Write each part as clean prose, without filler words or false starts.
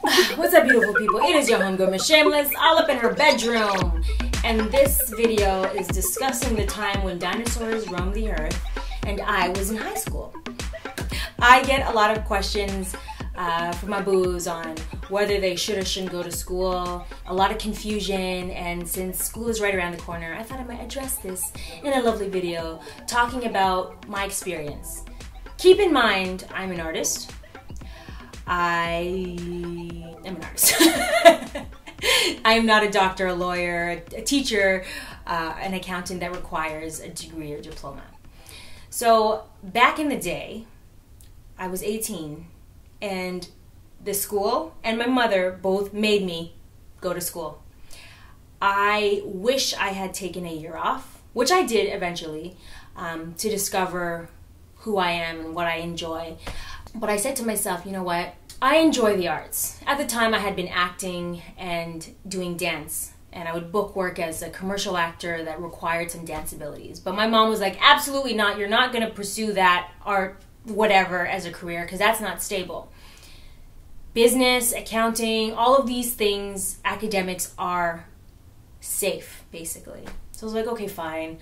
What's up, beautiful people? It is your homegirl, Miss Shameless, all up in her bedroom. And this video is discussing the time when dinosaurs roamed the earth and I was in high school. I get a lot of questions from my boos on whether they should or shouldn't go to school, a lot of confusion, and since school is right around the corner, I thought I might address this in a lovely video talking about my experience. Keep in mind, I'm an artist. I am an artist. I am not a doctor, a lawyer, a teacher, an accountant that requires a degree or diploma. So back in the day, I was 18 and the school and my mother both made me go to school. I wish I had taken a year off, which I did eventually, to discover who I am and what I enjoy. But I said to myself, you know what? I enjoy the arts. At the time I had been acting and doing dance, and I would book work as a commercial actor that required some dance abilities. But my mom was like, absolutely not. You're not going to pursue that art, whatever, as a career, because that's not stable. Business, accounting, all of these things, academics are safe, basically. So I was like, okay, fine.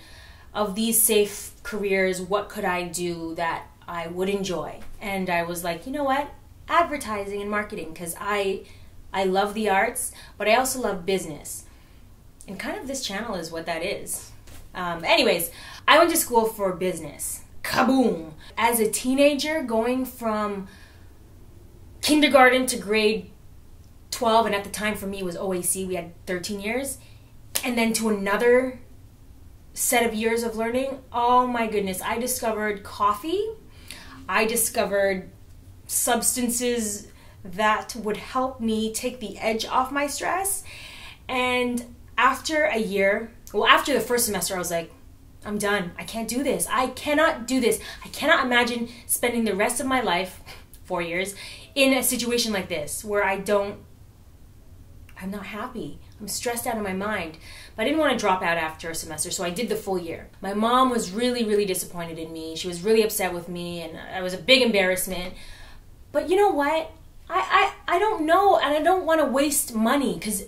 Of these safe careers, what could I do that I would enjoy? And I was like, you know what? Advertising and marketing, because I love the arts, but I also love business. And kind of this channel is what that is. Anyways, I went to school for business. Kaboom! As a teenager, going from kindergarten to grade 12, and at the time for me it was OAC, we had 13 years, and then to another set of years of learning, oh my goodness, I discovered coffee. I discovered substances that would help me take the edge off my stress. And after a year, well, after the first semester, I was like, I'm done. I can't do this. I cannot do this. I cannot imagine spending the rest of my life, 4 years, in a situation like this where I'm not happy. I'm stressed out of my mind. But I didn't want to drop out after a semester, so I did the full year. My mom was really, really disappointed in me. She was really upset with me, and I was a big embarrassment. But you know what? I don't know, and I don't want to waste money, because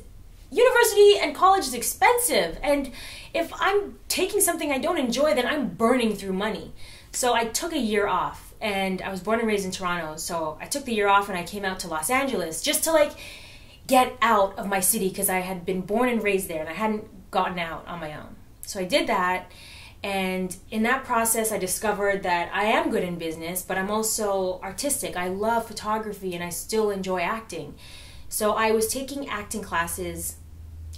university and college is expensive. And if I'm taking something I don't enjoy, then I'm burning through money. So I took a year off, and I was born and raised in Toronto. So I took the year off and I came out to Los Angeles just to get out of my city, because I had been born and raised there and I hadn't gotten out on my own. So I did that, and in that process I discovered that I am good in business, but I'm also artistic. I love photography and I still enjoy acting. So I was taking acting classes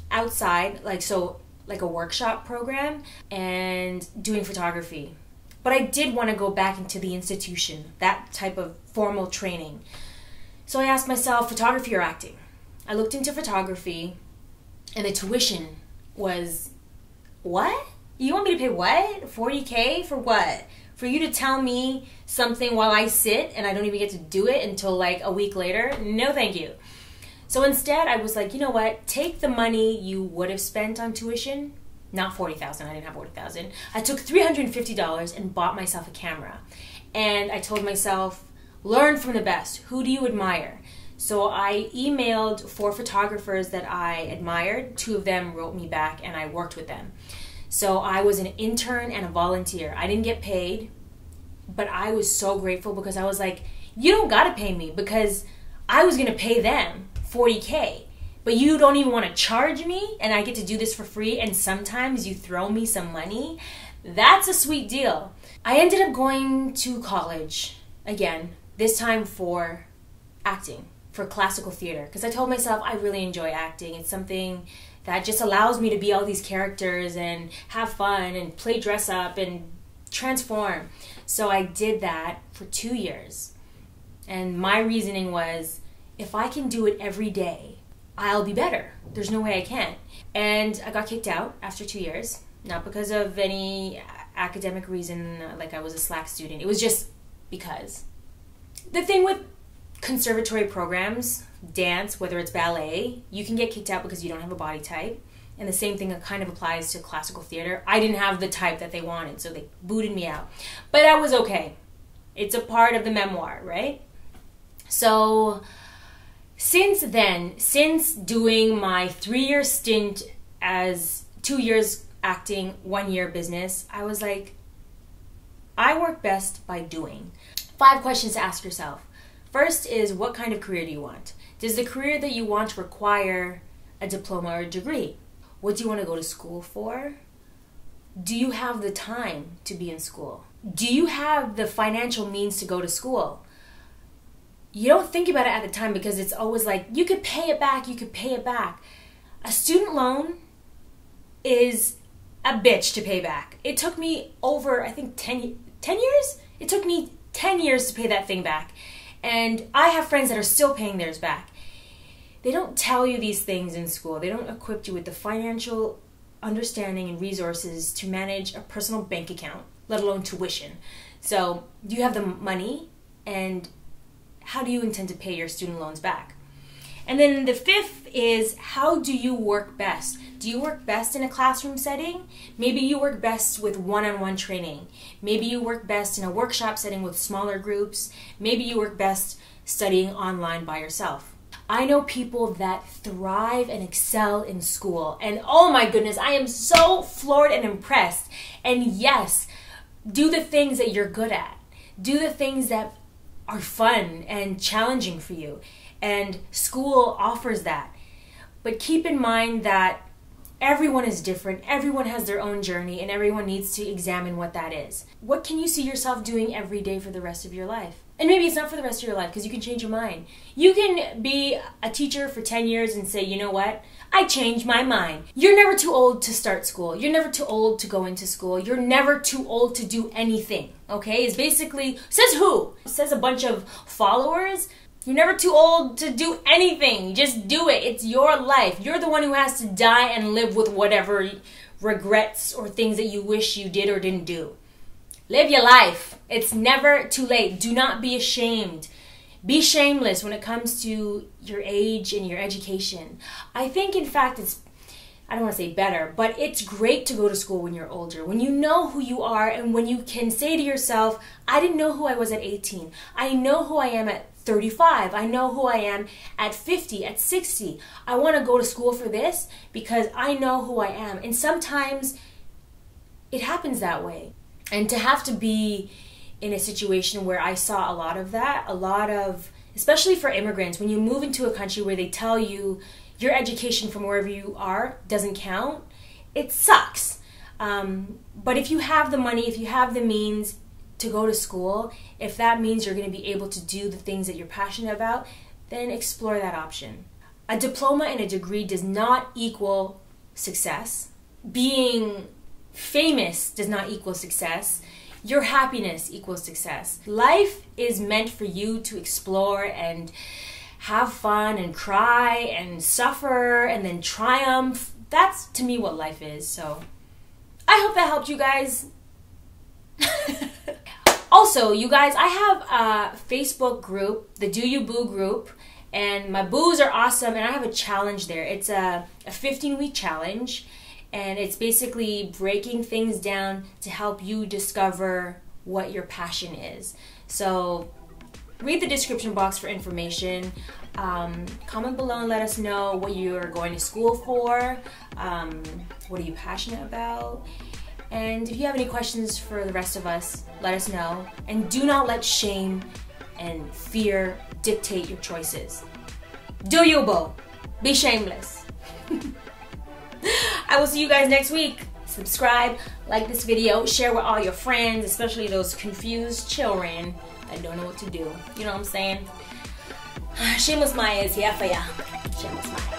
outside, like a workshop program, and doing photography. But I did want to go back into the institution, that type of formal training. So I asked myself, photography or acting? I looked into photography, and the tuition was, what? You want me to pay what? $40K for what? For you to tell me something while I sit and I don't even get to do it until a week later? No, thank you. So instead, I was like, you know what? Take the money you would have spent on tuition, not $40,000, I didn't have $40,000. I took $350 and bought myself a camera. And I told myself, learn from the best. Who do you admire? So I emailed 4 photographers that I admired. 2 of them wrote me back and I worked with them. So I was an intern and a volunteer. I didn't get paid, but I was so grateful, because I was like, you don't gotta pay me, because I was gonna pay them $40K, but you don't even wanna charge me and I get to do this for free, and sometimes you throw me some money. That's a sweet deal. I ended up going to college again, this time for acting, for classical theater, because I told myself I really enjoy acting. It's something that just allows me to be all these characters and have fun and play dress up and transform. So I did that for 2 years. And my reasoning was, if I can do it every day, I'll be better. There's no way I can't. And I got kicked out after 2 years, not because of any academic reason, like I was a slack student. It was just because. The thing with conservatory programs, dance, whether it's ballet, you can get kicked out because you don't have a body type. And the same thing kind of applies to classical theater. I didn't have the type that they wanted, so they booted me out. But that was okay. It's a part of the memoir, right? So Since then, since doing my 3-year stint as 2 years acting, 1 year business, I was like, I work best by doing. 5 questions to ask yourself. First is, what kind of career do you want? Does the career that you want require a diploma or a degree? What do you want to go to school for? Do you have the time to be in school? Do you have the financial means to go to school? You don't think about it at the time because it's always like, you could pay it back, you could pay it back. A student loan is a bitch to pay back. It took me over, I think, 10 years? It took me 10 years to pay that thing back. And I have friends that are still paying theirs back. They don't tell you these things in school. They don't equip you with the financial understanding and resources to manage a personal bank account, let alone tuition. So, do you have the money, and how do you intend to pay your student loans back? And then the 5th is, how do you work best? Do you work best in a classroom setting? Maybe you work best with one-on-one training. Maybe you work best in a workshop setting with smaller groups. Maybe you work best studying online by yourself. I know people that thrive and excel in school, and oh my goodness, I am so floored and impressed. And yes, do the things that you're good at. Do the things that are fun and challenging for you. And school offers that. But keep in mind that everyone is different, everyone has their own journey, and everyone needs to examine what that is. What can you see yourself doing every day for the rest of your life? And maybe it's not for the rest of your life, because you can change your mind. You can be a teacher for 10 years and say, you know what? I changed my mind. You're never too old to start school. You're never too old to go into school. You're never too old to do anything, okay? It's basically, says who? It says a bunch of followers. You're never too old to do anything. Just do it. It's your life. You're the one who has to die and live with whatever regrets or things that you wish you did or didn't do. Live your life. It's never too late. Do not be ashamed. Be shameless when it comes to your age and your education. I think, in fact, I don't want to say better, but it's great to go to school when you're older, when you know who you are and when you can say to yourself, I didn't know who I was at 18. I know who I am at 35. I know who I am at 50, at 60. I want to go to school for this because I know who I am. And sometimes it happens that way. And to have to be in a situation where I saw a lot of that, especially for immigrants, when you move into a country where they tell you your education from wherever you are doesn't count, it sucks. But if you have the money, if you have the means to go to school, if that means you're going to be able to do the things that you're passionate about, then explore that option. A diploma and a degree does not equal success. Being famous does not equal success. Your happiness equals success. Life is meant for you to explore and have fun and cry and suffer and then triumph. That's, to me, what life is. So I hope that helped you guys. Also, you guys, I have a Facebook group, the Do You Boo group, and my boos are awesome, and I have a challenge there. It's a 15-week challenge, and it's basically breaking things down to help you discover what your passion is. So read the description box for information. Comment below and let us know what you're going to school for. What are you passionate about? And if you have any questions for the rest of us, let us know. And do not let shame and fear dictate your choices. Do you, boo? Be shameless. I will see you guys next week. Subscribe, like this video, share with all your friends, especially those confused children that don't know what to do. You know what I'm saying? Shameless Maya is here for ya. Shameless Maya.